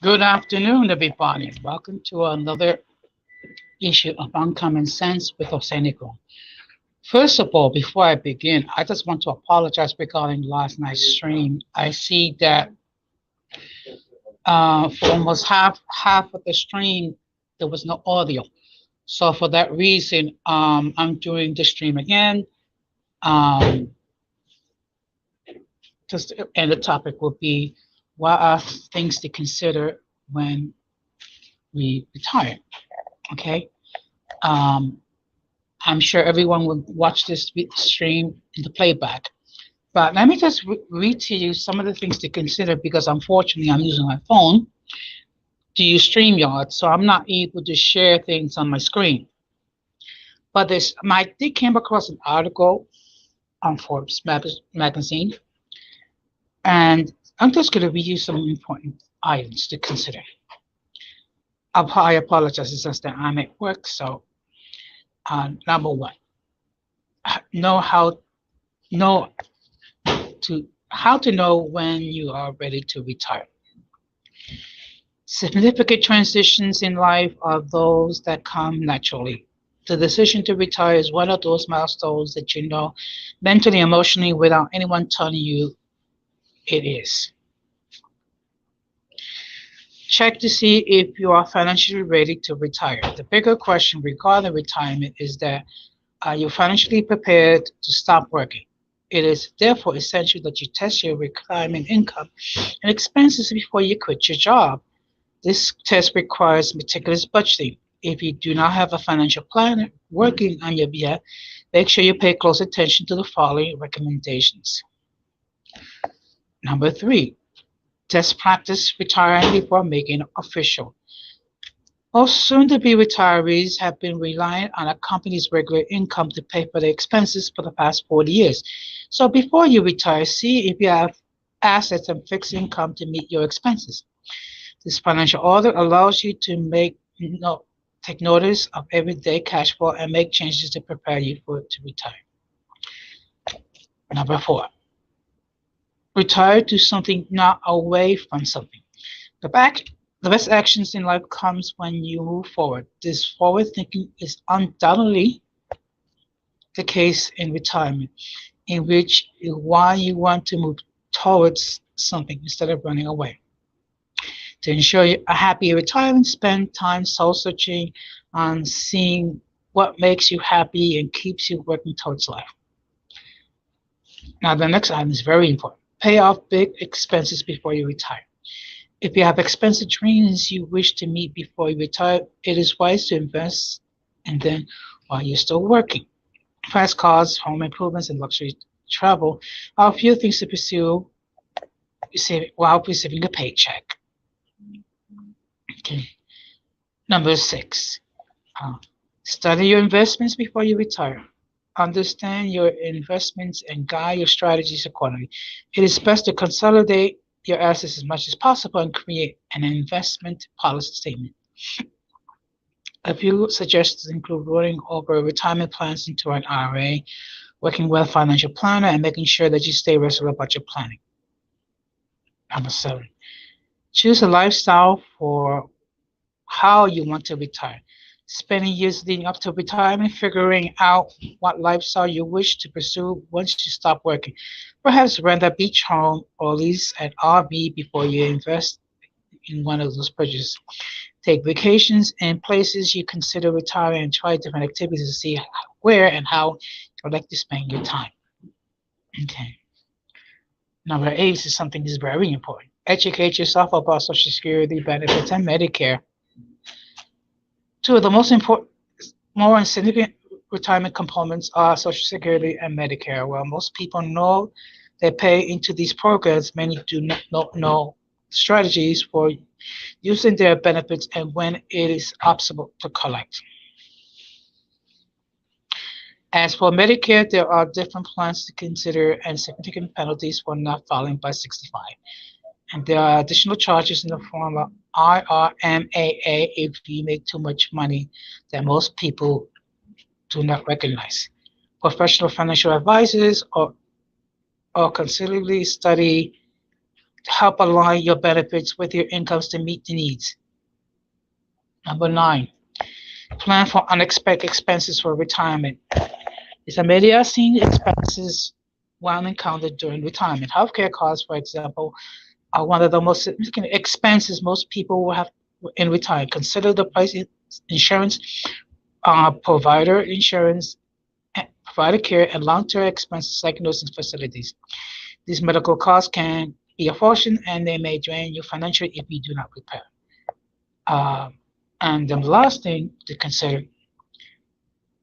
Good afternoon, everybody. Welcome to another issue of Uncommon Sense with Osenico. First of all, before I begin, I just want to apologize regarding last night's stream. I see that for almost half of the stream there was no audio. So for that reason, I'm doing the stream again. Um, just and the topic will be what are things to consider when we retire. Okay. Um, I'm sure everyone will watch this stream in the playback. But let me just read to you some of the things to consider because unfortunately I'm using my phone to use StreamYard, so I'm not able to share things on my screen. But I did came across an article on Forbes magazine, and I'm just going to read you some important items to consider. I apologize, it's just that I'm at work, so number one, know how to know when you are ready to retire. Significant transitions in life are those that come naturally. The decision to retire is one of those milestones that you know mentally, emotionally, without anyone telling you it is. Check to see if you are financially ready to retire. The bigger question regarding retirement is that are you financially prepared to stop working? It is therefore essential that you test your retirement income and expenses before you quit your job. This test requires meticulous budgeting. If you do not have a financial planner working on your behalf, make sure you pay close attention to the following recommendations. Number 3, test practice retiring before making it official. Most soon-to-be retirees have been relying on a company's regular income to pay for their expenses for the past 40 years. So before you retire, see if you have assets and fixed income to meet your expenses. This financial audit allows you to take notice of everyday cash flow and make changes to prepare you to retire. Number 4, retire to something, not away from something. The best actions in life comes when you move forward. This forward thinking is undoubtedly the case in retirement, in which why you want to move towards something instead of running away. To ensure a happy retirement, spend time soul searching on seeing what makes you happy and keeps you working towards life. Now, the next item is very important. Pay off big expenses before you retire. If you have expensive dreams you wish to meet before you retire, it is wise to invest in them while you're still working. Fast cars, home improvements, and luxury travel are a few things to pursue while receiving a paycheck. Okay. Number 6, study your investments before you retire. Understand your investments and guide your strategies accordingly. It is best to consolidate your assets as much as possible and create an investment policy statement. A few suggestions include rolling over retirement plans into an IRA, working with a financial planner, and making sure that you stay regular about your planning. Number 7, choose a lifestyle for how you want to retire. Spending years leading up to retirement, figuring out what lifestyle you wish to pursue once you stop working. Perhaps rent a beach home or lease an RV before you invest in one of those purchases. Take vacations in places you consider retiring and try different activities to see where and how you would like to spend your time. Okay. Number 8 is something that's very important. Educate yourself about Social Security benefits and Medicare. Two of the most important, more significant retirement components are Social Security and Medicare. While most people know they pay into these programs, many do not know strategies for using their benefits and when it is optional to collect. As for Medicare, there are different plans to consider and significant penalties for not filing by 65. And there are additional charges in the form of IRMAA if you make too much money that most people do not recognize. Professional financial advisors or considerably study help align your benefits with your incomes to meet the needs. Number 9, plan for unexpected expenses for retirement. Some many are seeing expenses while encountered during retirement. Healthcare costs, for example, are one of the most significant expenses most people will have in retirement. Consider the price of insurance, provider insurance, provider care, and long-term expenses like nursing facilities. These medical costs can be a fortune, and they may drain you financially if you do not prepare. And the last thing to consider,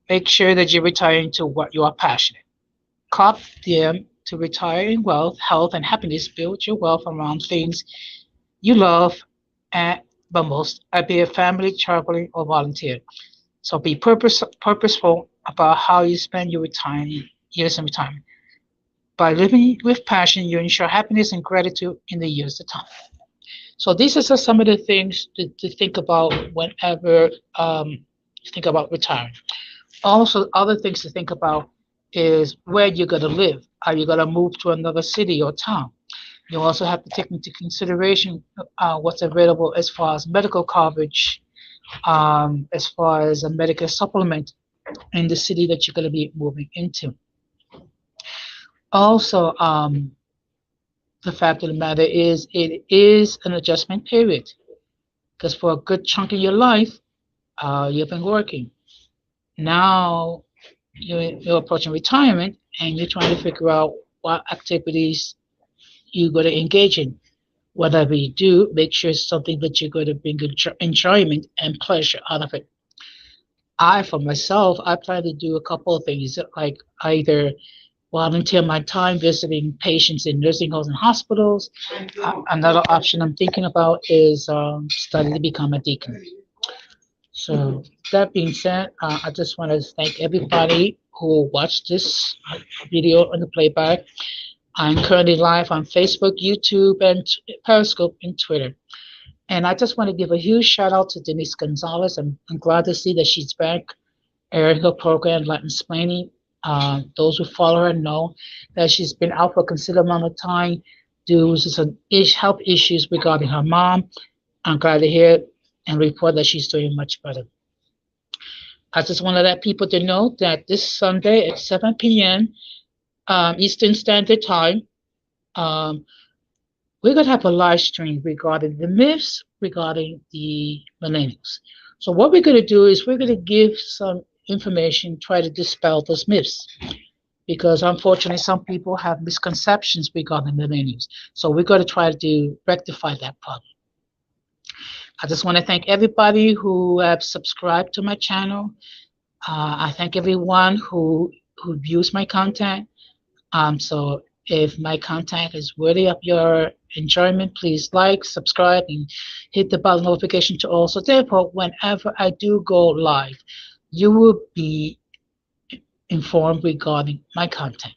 make sure that you're retiring to what you are passionate. Carpe diem to retire in wealth, health, and happiness. Build your wealth around things you love, and but most, be a family, traveling, or volunteer. So be purposeful about how you spend your retirement years in retirement. By living with passion, you ensure happiness and gratitude in the years to come. So these are some of the things to think about whenever you think about retiring. Also, other things to think about is where you're going to live. Are you going to move to another city or town? You also have to take into consideration what's available as far as medical coverage, as far as a medical supplement in the city that you're going to be moving into. Also, the fact of the matter is it is an adjustment period, because for a good chunk of your life, you've been working. Now you're approaching retirement, and you're trying to figure out what activities you're going to engage in. Whatever you do, make sure it's something that you're going to bring enjoyment and pleasure out of it. For myself, I plan to do a couple of things, like either volunteer my time visiting patients in nursing homes and hospitals. Another option I'm thinking about is studying to become a deacon. So that being said, I just want to thank everybody who watched this video on the playback. I'm currently live on Facebook, YouTube, and Periscope and Twitter. And I just want to give a huge shout out to Denise Gonzalez. I'm glad to see that she's back airing her program, Latin Explaining. Those who follow her know that she's been out for a considerable amount of time due to some health issues regarding her mom. I'm glad to hear and report that she's doing much better. I just want to let people to know that this Sunday at 7 p.m. Eastern Standard Time, we're going to have a live stream regarding the myths regarding the millennials. So what we're going to do is we're going to give some information, try to dispel those myths, because unfortunately some people have misconceptions regarding millennials. So we're going to try to rectify that problem. I just want to thank everybody who have subscribed to my channel. I thank everyone who views my content. So if my content is worthy of your enjoyment, please like, subscribe, and hit the bell notification to all. So therefore, whenever I do go live, you will be informed regarding my content.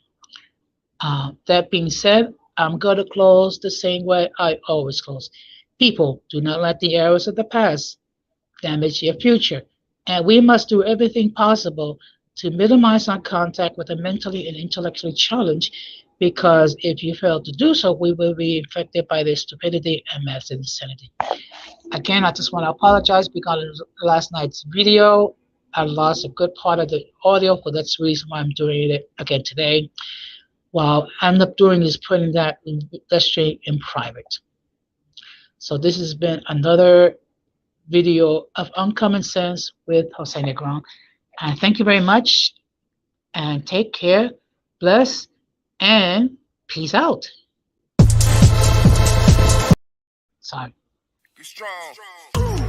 That being said, I'm going to close the same way I always close. People, do not let the errors of the past damage your future. And we must do everything possible to minimize our contact with a mentally and intellectually challenged, because if you fail to do so, we will be infected by their stupidity and mass insanity. Again, I just want to apologize because last night's video, I lost a good part of the audio, but that's the reason why I'm doing it again today. What I end up doing is putting that stream in private. So this has been another video of Uncommon Sense with Jose Negron. And thank you very much. And take care, bless, and peace out. Sorry. Be strong.